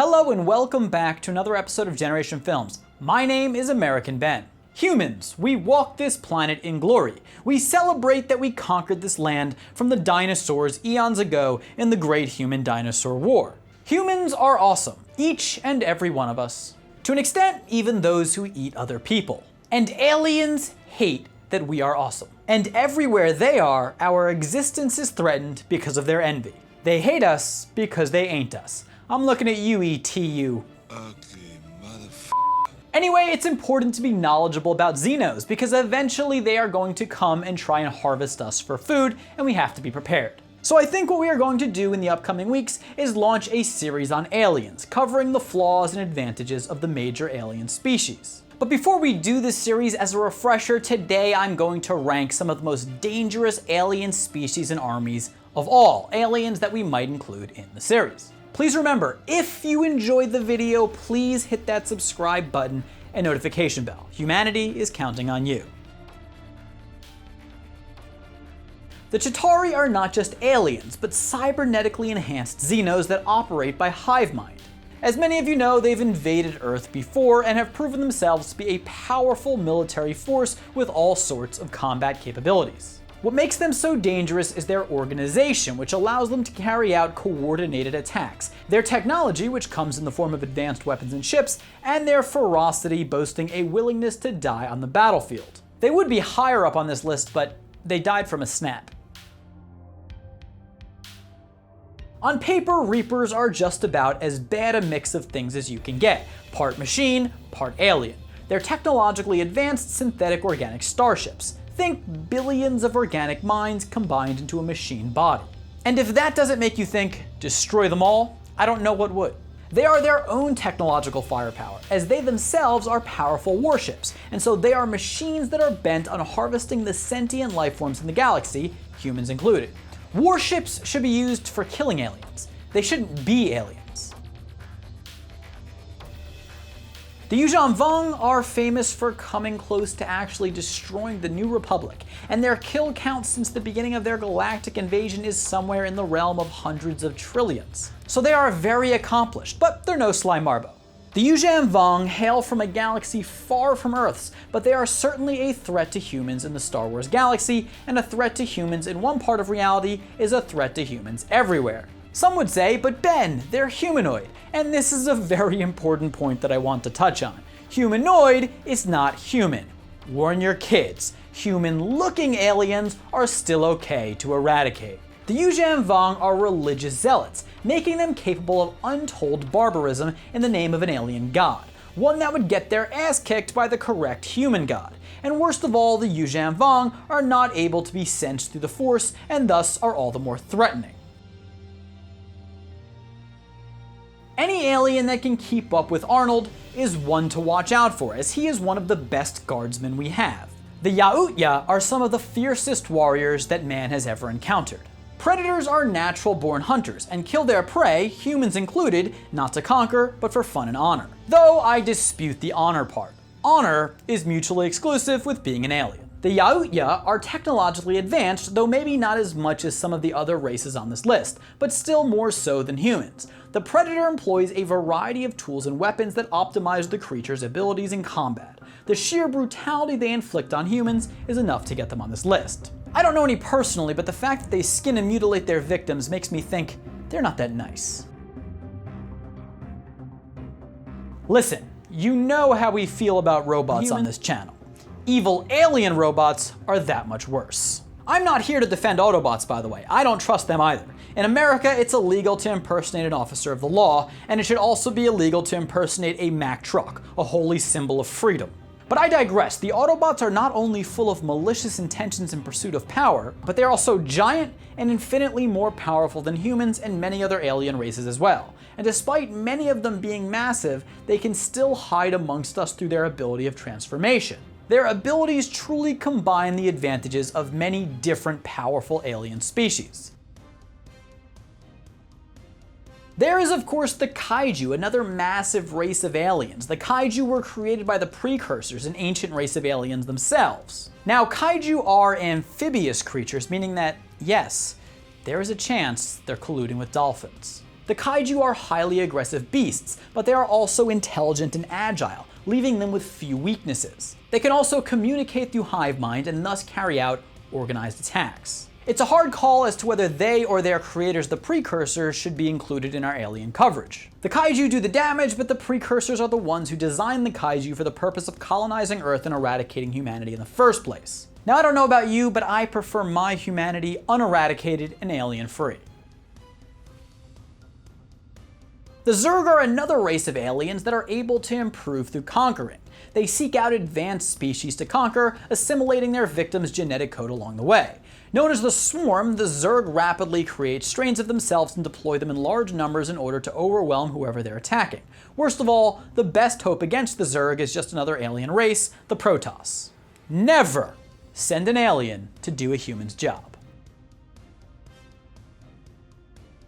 Hello and welcome back to another episode of Generation Films. My name is American Ben. Humans, we walk this planet in glory. We celebrate that we conquered this land from the dinosaurs eons ago in the Great Human Dinosaur War. Humans are awesome, each and every one of us. To an extent, even those who eat other people. And aliens hate that we are awesome. And everywhere they are, our existence is threatened because of their envy. They hate us because they ain't us. I'm looking at you, ETU. Ugly motherfucker. Anyway, it's important to be knowledgeable about Xenos because eventually they are going to come and try and harvest us for food, and we have to be prepared. So I think what we are going to do in the upcoming weeks is launch a series on aliens, covering the flaws and advantages of the major alien species. But before we do this series, as a refresher, today I'm going to rank some of the most dangerous alien species and armies of all aliens that we might include in the series. Please remember, if you enjoyed the video, please hit that subscribe button and notification bell. Humanity is counting on you. The Chitauri are not just aliens, but cybernetically enhanced Xenos that operate by hive mind. As many of you know, they've invaded Earth before and have proven themselves to be a powerful military force with all sorts of combat capabilities. What makes them so dangerous is their organization, which allows them to carry out coordinated attacks, their technology, which comes in the form of advanced weapons and ships, and their ferocity, boasting a willingness to die on the battlefield. They would be higher up on this list, but they died from a snap. On paper, Reapers are just about as bad a mix of things as you can get. Part machine, part alien. They're technologically advanced synthetic organic starships. Think billions of organic minds combined into a machine body. And if that doesn't make you think, destroy them all, I don't know what would. They are their own technological firepower, as they themselves are powerful warships, and so they are machines that are bent on harvesting the sentient life forms in the galaxy, humans included. Warships should be used for killing aliens. They shouldn't be aliens. The Xenomorphs are famous for coming close to actually destroying the New Republic, and their kill count since the beginning of their galactic invasion is somewhere in the realm of hundreds of trillions. So they are very accomplished, but they're no Sly Marbo. The Xenomorphs hail from a galaxy far from Earth's, but they are certainly a threat to humans in the Star Wars galaxy, and a threat to humans in one part of reality is a threat to humans everywhere. Some would say, but Ben, they're humanoid, and this is a very important point that I want to touch on. Humanoid is not human. Warn your kids, human-looking aliens are still okay to eradicate. The Xenomorphs are religious zealots, making them capable of untold barbarism in the name of an alien god, one that would get their ass kicked by the correct human god. And worst of all, the Xenomorphs are not able to be sensed through the Force, and thus are all the more threatening. Any alien that can keep up with Arnold is one to watch out for, as he is one of the best guardsmen we have. The Yautja are some of the fiercest warriors that man has ever encountered. Predators are natural-born hunters and kill their prey, humans included, not to conquer, but for fun and honor. Though I dispute the honor part. Honor is mutually exclusive with being an alien. The Yautja are technologically advanced, though maybe not as much as some of the other races on this list, but still more so than humans. The Predator employs a variety of tools and weapons that optimize the creature's abilities in combat. The sheer brutality they inflict on humans is enough to get them on this list. I don't know any personally, but the fact that they skin and mutilate their victims makes me think they're not that nice. Listen, you know how we feel about robots on this channel. Evil alien robots are that much worse. I'm not here to defend Autobots, by the way. I don't trust them either. In America, it's illegal to impersonate an officer of the law, and it should also be illegal to impersonate a Mack truck, a holy symbol of freedom. But I digress. The Autobots are not only full of malicious intentions in pursuit of power, but they're also giant and infinitely more powerful than humans and many other alien races as well. And despite many of them being massive, they can still hide amongst us through their ability of transformation. Their abilities truly combine the advantages of many different powerful alien species. There is, of course, the Kaiju, another massive race of aliens. The Kaiju were created by the precursors, an ancient race of aliens themselves. Now, Kaiju are amphibious creatures, meaning that, yes, there is a chance they're colluding with dolphins. The kaiju are highly aggressive beasts, but they are also intelligent and agile, leaving them with few weaknesses. They can also communicate through hive mind and thus carry out organized attacks. It's a hard call as to whether they or their creators, the precursors, should be included in our alien coverage. The kaiju do the damage, but the precursors are the ones who designed the kaiju for the purpose of colonizing Earth and eradicating humanity in the first place. Now, I don't know about you, but I prefer my humanity uneradicated and alien-free. The Zerg are another race of aliens that are able to improve through conquering. They seek out advanced species to conquer, assimilating their victims' genetic code along the way. Known as the Swarm, the Zerg rapidly create strains of themselves and deploy them in large numbers in order to overwhelm whoever they're attacking. Worst of all, the best hope against the Zerg is just another alien race, the Protoss. Never send an alien to do a human's job.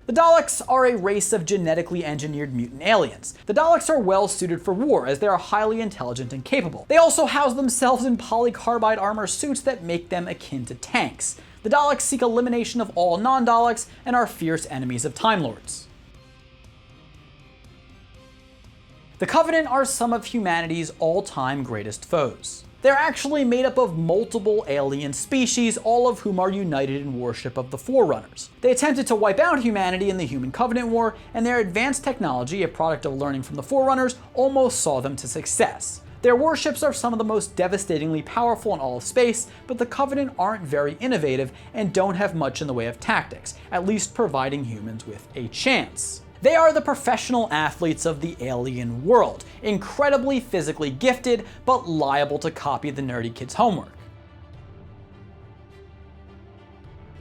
The Daleks are a race of genetically engineered mutant aliens. The Daleks are well suited for war as they are highly intelligent and capable. They also house themselves in polycarbide armor suits that make them akin to tanks. The Daleks seek elimination of all non-Daleks and are fierce enemies of Time Lords. The Covenant are some of humanity's all-time greatest foes. They're actually made up of multiple alien species, all of whom are united in worship of the Forerunners. They attempted to wipe out humanity in the Human Covenant War, and their advanced technology, a product of learning from the Forerunners, almost saw them to success. Their warships are some of the most devastatingly powerful in all of space, but the Covenant aren't very innovative and don't have much in the way of tactics, at least providing humans with a chance. They are the professional athletes of the alien world, incredibly physically gifted, but liable to copy the nerdy kids' homework.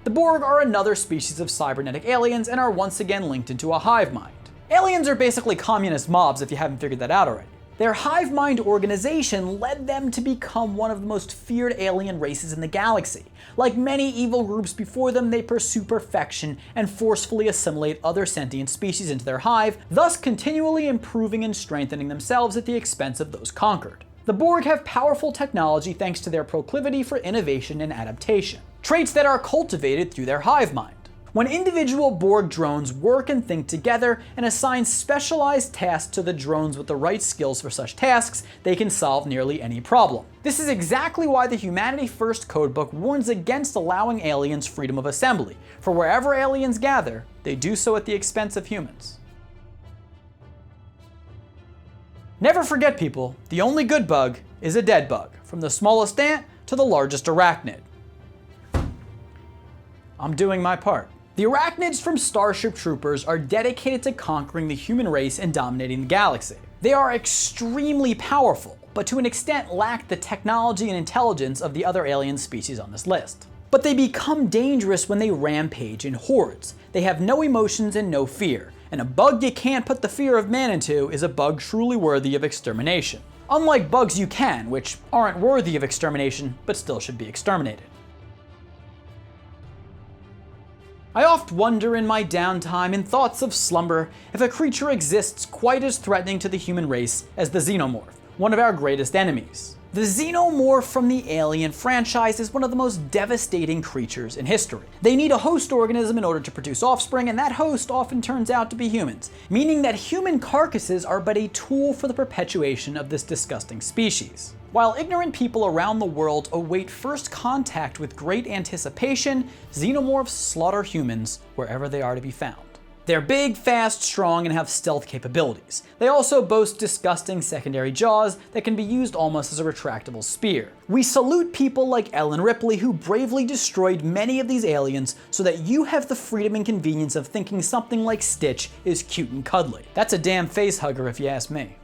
The Borg are another species of cybernetic aliens and are once again linked into a hive mind. Aliens are basically communist mobs if you haven't figured that out already. Their hive mind organization led them to become one of the most feared alien races in the galaxy. Like many evil groups before them, they pursue perfection and forcefully assimilate other sentient species into their hive, thus continually improving and strengthening themselves at the expense of those conquered. The Borg have powerful technology thanks to their proclivity for innovation and adaptation, traits that are cultivated through their hive mind. When individual Borg drones work and think together and assign specialized tasks to the drones with the right skills for such tasks, they can solve nearly any problem. This is exactly why the Humanity First Codebook warns against allowing aliens freedom of assembly, for wherever aliens gather, they do so at the expense of humans. Never forget, people, the only good bug is a dead bug, from the smallest ant to the largest arachnid. I'm doing my part. The Arachnids from Starship Troopers are dedicated to conquering the human race and dominating the galaxy. They are extremely powerful, but to an extent lack the technology and intelligence of the other alien species on this list. But they become dangerous when they rampage in hordes. They have no emotions and no fear, and a bug you can't put the fear of man into is a bug truly worthy of extermination. Unlike bugs you can, which aren't worthy of extermination, but still should be exterminated. I oft wonder in my downtime in thoughts of slumber if a creature exists quite as threatening to the human race as the Xenomorph, one of our greatest enemies. The Xenomorph from the Alien franchise is one of the most devastating creatures in history. They need a host organism in order to produce offspring, and that host often turns out to be humans, meaning that human carcasses are but a tool for the perpetuation of this disgusting species. While ignorant people around the world await first contact with great anticipation, Xenomorphs slaughter humans wherever they are to be found. They're big, fast, strong, and have stealth capabilities. They also boast disgusting secondary jaws that can be used almost as a retractable spear. We salute people like Ellen Ripley who bravely destroyed many of these aliens so that you have the freedom and convenience of thinking something like Stitch is cute and cuddly. That's a damn face hugger if you ask me.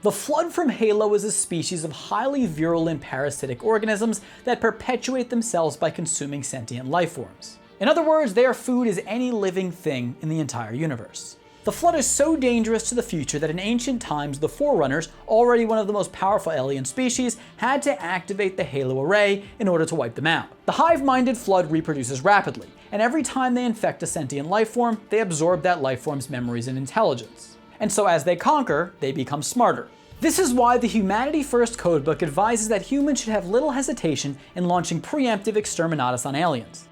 The Flood from Halo is a species of highly virulent parasitic organisms that perpetuate themselves by consuming sentient life forms. In other words, they are food as any living thing in the entire universe. The Flood is so dangerous to the future that in ancient times, the Forerunners, already one of the most powerful alien species, had to activate the Halo array in order to wipe them out. The hive-minded Flood reproduces rapidly, and every time they infect a sentient life form, they absorb that life form's memories and intelligence. And so as they conquer, they become smarter. This is why the Humanity First Codebook advises that humans should have little hesitation in launching preemptive exterminatus on aliens.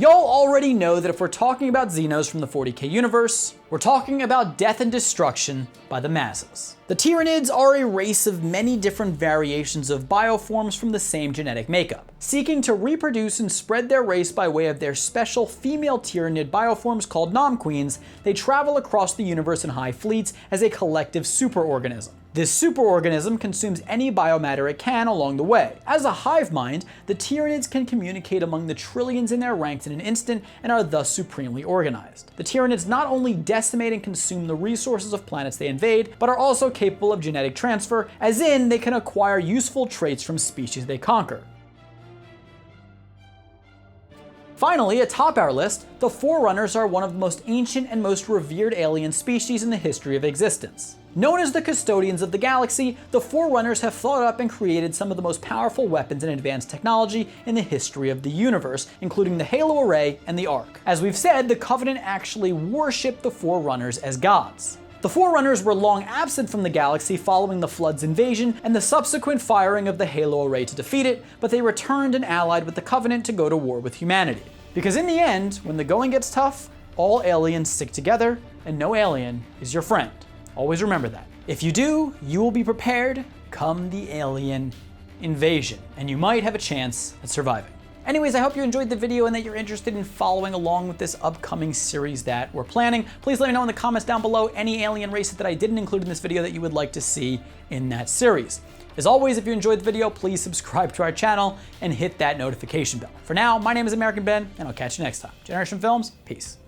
Y'all already know that if we're talking about Xenos from the 40k universe, we're talking about death and destruction by the masses. The Tyranids are a race of many different variations of bioforms from the same genetic makeup, seeking to reproduce and spread their race by way of their special female Tyranid bioforms called Nom Queens. They travel across the universe in high fleets as a collective superorganism. This superorganism consumes any biomatter it can along the way. As a hive mind, the Tyranids can communicate among the trillions in their ranks in an instant and are thus supremely organized. The Tyranids not only decimate and consume the resources of planets they invade, but are also capable of genetic transfer, as in they can acquire useful traits from species they conquer. Finally, atop our list, the Forerunners are one of the most ancient and most revered alien species in the history of existence. Known as the custodians of the galaxy, the Forerunners have thought up and created some of the most powerful weapons and advanced technology in the history of the universe, including the Halo Array and the Ark. As we've said, the Covenant actually worshipped the Forerunners as gods. The Forerunners were long absent from the galaxy following the Flood's invasion and the subsequent firing of the Halo Array to defeat it, but they returned and allied with the Covenant to go to war with humanity. Because in the end, when the going gets tough, all aliens stick together, and no alien is your friend. Always remember that. If you do, you will be prepared come the alien invasion, and you might have a chance at surviving. Anyways, I hope you enjoyed the video and that you're interested in following along with this upcoming series that we're planning. Please let me know in the comments down below any alien races that I didn't include in this video that you would like to see in that series. As always, if you enjoyed the video, please subscribe to our channel and hit that notification bell. For now, my name is American Ben, and I'll catch you next time. Generation Films, peace.